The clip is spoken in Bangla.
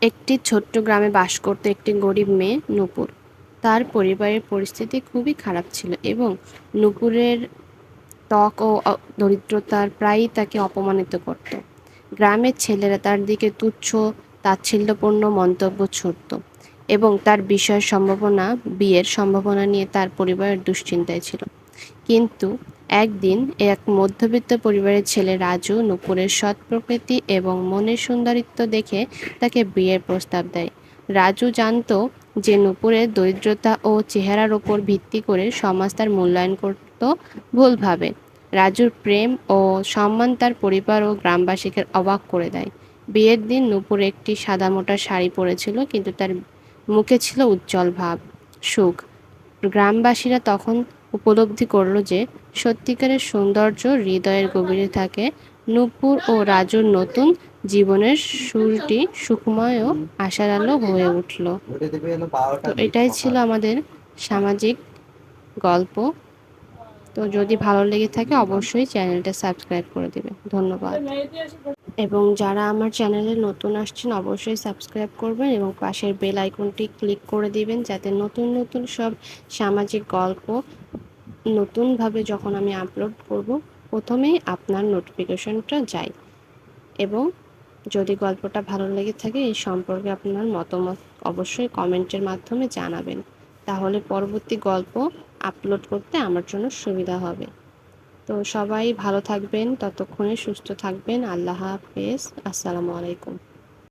একটি ছোট্ট গ্রামে বাস করত একটি গরিব মেয়ে নূপুর। তার পরিবারের পরিস্থিতি খুবই খারাপ ছিল এবং নূপুরের ত্বক ও দরিদ্রতার প্রায়ই তাকে অপমানিত করত। গ্রামের ছেলেরা তার দিকে তুচ্ছ তাচ্ছিল্যপূর্ণ মন্তব্য ছুড়ত এবং তার বিয়ের সম্ভাবনা নিয়ে তার পরিবারের দুশ্চিন্তায় ছিল। কিন্তু একদিন এক মধ্যবিত্ত পরিবারের ছেলে রাজু নূপুরের সৎ প্রকৃতি এবং মনের সৌন্দর্যিতা দেখে তাকে বিয়ের প্রস্তাব দেয়। রাজু জানত যে নূপুরের দরিদ্রতা ও চেহারার উপর ভিত্তি করে সমাজ তার মূল্যায়ন করত ভুলভাবে। রাজুর প্রেম ও সম্মান তার পরিবার ও গ্রামবাসীকে অবাক করে দেয়। বিয়ের দিন নূপুর একটি সাদামাটা শাড়ি পরেছিল, কিন্তু তার মুখে ছিল উজ্জ্বল ভাব, সুখ। গ্রামবাসীরা তখন উপলব্ধি করল যে সত্যিকারের সৌন্দর্য হৃদয়ের গভীরে থাকে। নূপুর ও রাজুর নতুন জীবনের শুরুটি সুখময় ও আশার আলো হয়ে উঠল। তো এটাই ছিল আমাদের সামাজিক গল্প। তো যদি ভালো লেগে থাকে অবশ্যই চ্যানেলটা সাবস্ক্রাইব করে দেবে। ধন্যবাদ। এবং যারা আমার চ্যানেলে নতুন আসছেন অবশ্যই সাবস্ক্রাইব করবেন এবং পাশের বেল আইকনটি ক্লিক করে দিবেন, যাতে নতুন নতুন সব সামাজিক গল্প নতুনভাবে যখন আমি আপলোড করব প্রথমেই আপনার নোটিফিকেশনটা যায়। এবং যদি গল্পটা ভালো লেগে থাকে এই সম্পর্কে আপনার মতামত অবশ্যই কমেন্টের মাধ্যমে জানাবেন, তাহলে পরবর্তী গল্প আপলোড করতে আমার জন্য সুবিধা হবে। তো সবাই ভালো থাকবেন, ততক্ষণে সুস্থ থাকবেন। আল্লাহ হাফেজ। আসসালামু আলাইকুম।